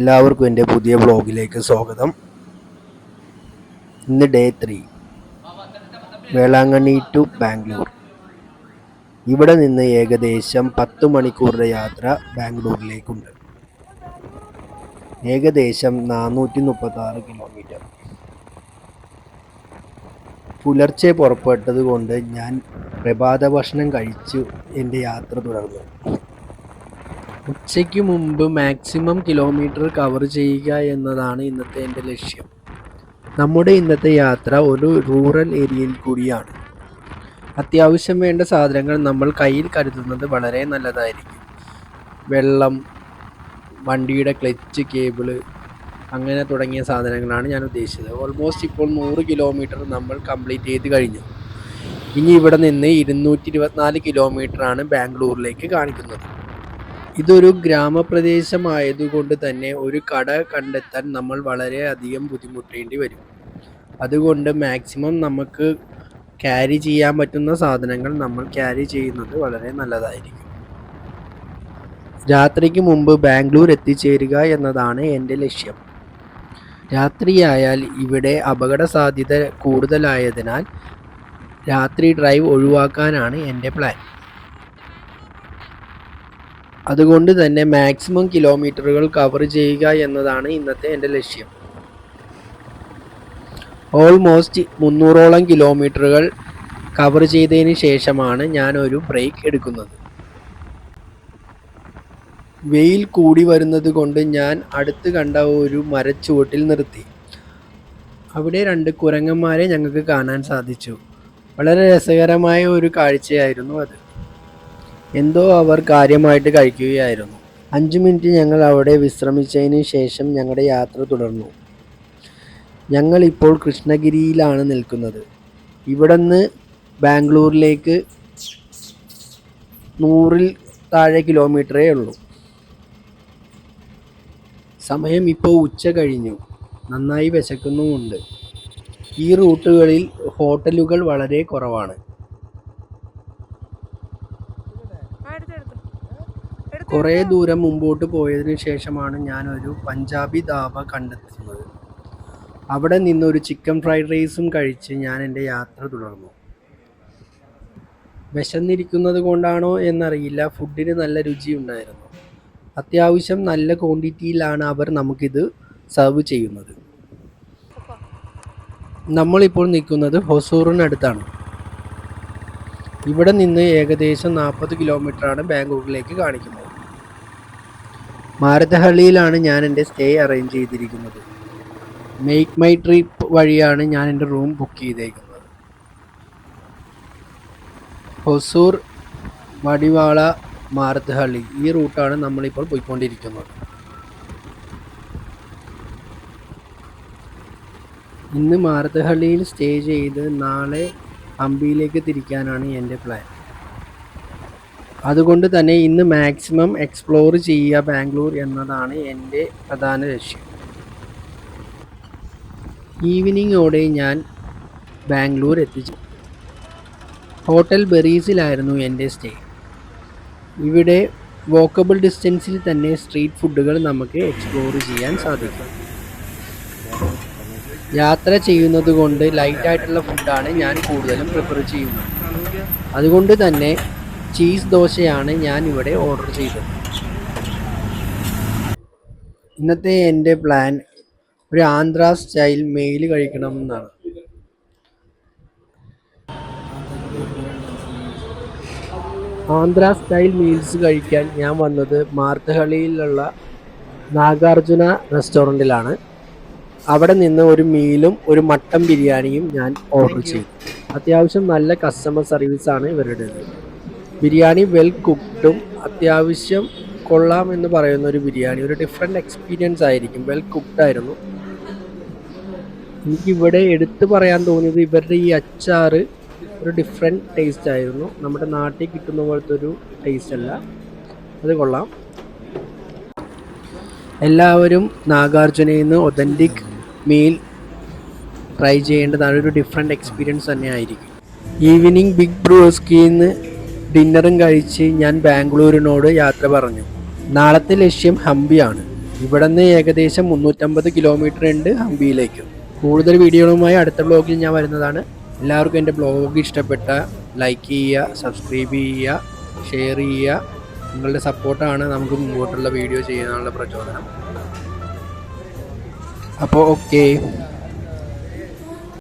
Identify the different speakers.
Speaker 1: എല്ലാവർക്കും എൻ്റെ പുതിയ വ്ളോഗിലേക്ക് സ്വാഗതം. ഇന്ന് ഡേ 3, വേളാങ്കണ്ണി ടു ബാംഗ്ലൂർ. ഇവിടെ നിന്ന് ഏകദേശം 10 മണിക്കൂറിൻ്റെ യാത്ര ബാംഗ്ലൂരിലേക്കുണ്ട്. ഏകദേശം 436 കിലോമീറ്റർ. പുലർച്ചെ പുറപ്പെട്ടത് കൊണ്ട് ഞാൻ പ്രഭാത ഭക്ഷണം കഴിച്ചു എൻ്റെ യാത്ര തുടർന്നു. ഉച്ചയ്ക്ക് മുമ്പ് മാക്സിമം കിലോമീറ്റർ കവർ ചെയ്യുക എന്നതാണ് ഇന്നത്തെ എൻ്റെ ലക്ഷ്യം. നമ്മുടെ ഇന്നത്തെ യാത്ര ഒരു റൂറൽ ഏരിയയിൽ കൂടിയാണ്. അത്യാവശ്യം വേണ്ട സാധനങ്ങൾ നമ്മൾ കയ്യിൽ കരുതുന്നത് വളരെ നല്ലതായിരിക്കും. വെള്ളം, വണ്ടിയുടെ ക്ലച്ച്, കേബിള്, അങ്ങനെ തുടങ്ങിയ സാധനങ്ങളാണ് ഞാൻ ഉദ്ദേശിച്ചത്. ഓൾമോസ്റ്റ് ഇപ്പോൾ 100 കിലോമീറ്റർ നമ്മൾ കംപ്ലീറ്റ് ചെയ്ത് കഴിഞ്ഞു. ഇനി ഇവിടെ നിന്ന് 224 കിലോമീറ്ററാണ് ബാംഗ്ലൂരിലേക്ക് കാണിക്കുന്നത്. ഇതൊരു ഗ്രാമപ്രദേശമായതുകൊണ്ട് തന്നെ ഒരു കട കണ്ടെത്താൻ നമ്മൾ വളരെയധികം ബുദ്ധിമുട്ടേണ്ടി വരും. അതുകൊണ്ട് മാക്സിമം നമുക്ക് ക്യാരി ചെയ്യാൻ പറ്റുന്ന സാധനങ്ങൾ നമ്മൾ ക്യാരി ചെയ്യുന്നത് വളരെ നല്ലതായിരിക്കും. രാത്രിക്ക് മുമ്പ് ബാംഗ്ലൂർ എത്തിച്ചേരുക എന്നതാണ് എൻ്റെ ലക്ഷ്യം. രാത്രിയായാൽ ഇവിടെ അപകട സാധ്യത കൂടുതലായതിനാൽ രാത്രി ഡ്രൈവ് ഒഴിവാക്കാനാണ് എൻ്റെ പ്ലാൻ. അതുകൊണ്ട് തന്നെ മാക്സിമം കിലോമീറ്ററുകൾ കവർ ചെയ്യുക എന്നതാണ് ഇന്നത്തെ എൻ്റെ ലക്ഷ്യം. ഓൾമോസ്റ്റ് 300ഓളം കിലോമീറ്ററുകൾ കവർ ചെയ്തതിന് ശേഷമാണ് ഞാനൊരു ബ്രേക്ക് എടുക്കുന്നത്. വെയിൽ കൂടി വരുന്നത് കൊണ്ട് ഞാൻ അടുത്ത് കണ്ട ഒരു മരച്ചുവട്ടിൽ നിർത്തി. അവിടെ 2 കുരങ്ങന്മാരെ ഞങ്ങൾക്ക് കാണാൻ സാധിച്ചു. വളരെ രസകരമായ ഒരു കാഴ്ചയായിരുന്നു അത്. എന്തോ അവർ കാര്യമായിട്ട് കഴിക്കുകയായിരുന്നു. 5 മിനിറ്റ് ഞങ്ങൾ അവിടെ വിശ്രമിച്ചതിന് ശേഷം ഞങ്ങളുടെ യാത്ര തുടർന്നു. ഞങ്ങളിപ്പോൾ കൃഷ്ണഗിരിയിലാണ് നിൽക്കുന്നത്. ഇവിടെ നിന്ന് ബാംഗ്ലൂരിലേക്ക് 100-ൽ താഴെ കിലോമീറ്ററേ ഉള്ളൂ. സമയം ഇപ്പോൾ ഉച്ച കഴിഞ്ഞു. നന്നായി വിശക്കുന്നുമുണ്ട്. ഈ റൂട്ടുകളിൽ ഹോട്ടലുകൾ വളരെ കുറവാണ്. കുറേ ദൂരം മുമ്പോട്ട് പോയതിനു ശേഷമാണ് ഞാനൊരു പഞ്ചാബി ധാബ കണ്ടെത്തുന്നത്. അവിടെ നിന്നൊരു ചിക്കൻ ഫ്രൈഡ് റൈസും കഴിച്ച് ഞാൻ എൻ്റെ യാത്ര തുടർന്നു. വിശന്നിരിക്കുന്നത് കൊണ്ടാണോ എന്നറിയില്ല, ഫുഡിന് നല്ല രുചിയുണ്ടായിരുന്നു. അത്യാവശ്യം നല്ല ക്വാണ്ടിറ്റിയിലാണ് അവർ നമുക്കിത് സെർവ് ചെയ്യുന്നത്. നമ്മളിപ്പോൾ നിൽക്കുന്നത് ഹൊസൂറിനടുത്താണ്. ഇവിടെ നിന്ന് ഏകദേശം 40 കിലോമീറ്ററാണ് ബാംഗ്ലൂരിലേക്ക് കാണിക്കുന്നത്. മാരത്തഹള്ളിയിലാണ് ഞാൻ എൻ്റെ സ്റ്റേ അറേഞ്ച് ചെയ്തിരിക്കുന്നത്. മേക്ക് മൈ ട്രിപ്പ് വഴിയാണ് ഞാൻ എൻ്റെ റൂം ബുക്ക് ചെയ്തേക്കുന്നത്. ഹൊസൂർ, മടിവാള, മാരത്തഹള്ളി, ഈ റൂട്ടാണ് നമ്മളിപ്പോൾ പോയിക്കൊണ്ടിരിക്കുന്നത്. ഇന്ന് മാരത്തഹള്ളിയിൽ സ്റ്റേ ചെയ്ത് നാളെ ഹംപിയിലേക്ക് തിരിക്കാനാണ് എൻ്റെ പ്ലാൻ. അതുകൊണ്ട് തന്നെ ഇന്ന് മാക്സിമം എക്സ്പ്ലോർ ചെയ്യുക ബാംഗ്ലൂർ എന്നതാണ് എൻ്റെ പ്രധാന ലക്ഷ്യം. ഈവനിങ്ങോടെ ഞാൻ ബാംഗ്ലൂർ എത്തിച്ചു. ഹോട്ടൽ ബെറീസിലായിരുന്നു എൻ്റെ സ്റ്റേ. ഇവിടെ വോക്കബിൾ ഡിസ്റ്റൻസിൽ തന്നെ സ്ട്രീറ്റ് ഫുഡുകൾ നമുക്ക് എക്സ്പ്ലോർ ചെയ്യാൻ സാധിക്കും. യാത്ര ചെയ്യുന്നത് കൊണ്ട് ലൈറ്റായിട്ടുള്ള ഫുഡാണ് ഞാൻ കൂടുതലും പ്രിഫർ ചെയ്യുന്നത്. അതുകൊണ്ട് തന്നെ ചീസ് ദോശയാണ് ഞാൻ ഇവിടെ ഓർഡർ ചെയ്തത്. ഇന്നത്തെ എൻ്റെ പ്ലാൻ ഒരു ആന്ധ്ര സ്റ്റൈൽ മെയിൽ കഴിക്കണമെന്നാണ്. ആന്ധ്ര സ്റ്റൈൽ മീൽസ് കഴിക്കാൻ ഞാൻ വന്നത് മാരത്തഹള്ളിയിലുള്ള നാഗാർജുന റെസ്റ്റോറൻറ്റിലാണ്. അവിടെ നിന്ന് ഒരു മീലും ഒരു മട്ടൻ ബിരിയാണിയും ഞാൻ ഓർഡർ ചെയ്തു. അത്യാവശ്യം നല്ല കസ്റ്റമർ സർവീസാണ് ഇവരുടേത്. ബിരിയാണി വെൽ കുക്ക്ഡും അത്യാവശ്യം കൊള്ളാം എന്ന് പറയുന്ന ഒരു ബിരിയാണി. ഒരു ഡിഫറെൻറ്റ് എക്സ്പീരിയൻസ് ആയിരിക്കും. വെൽ കുക്ക്ഡ് ആയിരുന്നു. എനിക്കിവിടെ എടുത്തു പറയാൻ തോന്നിയത് ഇവരുടെ ഈ അച്ചാർ ഒരു ഡിഫറെൻറ്റ് ടേസ്റ്റ് ആയിരുന്നു. നമ്മുടെ നാട്ടിൽ കിട്ടുന്ന പോലത്തെ ഒരു ടേസ്റ്റ് അല്ല. അത് കൊള്ളാം. എല്ലാവരും നാഗാർജുനയിൽ നിന്ന് ഒതൻറ്റിക് മീൽ ട്രൈ ചെയ്യേണ്ടതാണ്. ഒരു ഡിഫറെൻറ്റ് എക്സ്പീരിയൻസ് തന്നെ ആയിരിക്കും. ഈവനിങ് ബിഗ് ബ്രൂസ്കിയിൽ നിന്ന് ഡിന്നറും കഴിച്ച് ഞാൻ ബാംഗ്ലൂരിനോട് യാത്ര പറഞ്ഞു. നാളത്തെ ലക്ഷ്യം ഹംപിയാണ്. ഇവിടെ നിന്ന് ഏകദേശം 350 കിലോമീറ്റർ ഉണ്ട് ഹംപിയിലേക്ക്. കൂടുതൽ വീഡിയോകളുമായി അടുത്ത ബ്ലോഗിൽ ഞാൻ വരുന്നതാണ്. എല്ലാവർക്കും എൻ്റെ ബ്ലോഗ് ഇഷ്ടപ്പെട്ട ലൈക്ക് ചെയ്യുക, സബ്സ്ക്രൈബ് ചെയ്യുക, ഷെയർ ചെയ്യുക. നിങ്ങളുടെ സപ്പോർട്ടാണ് നമുക്ക് മുമ്പോട്ടുള്ള വീഡിയോ ചെയ്യാനുള്ള പ്രചോദനം. അപ്പോൾ ഓക്കെ.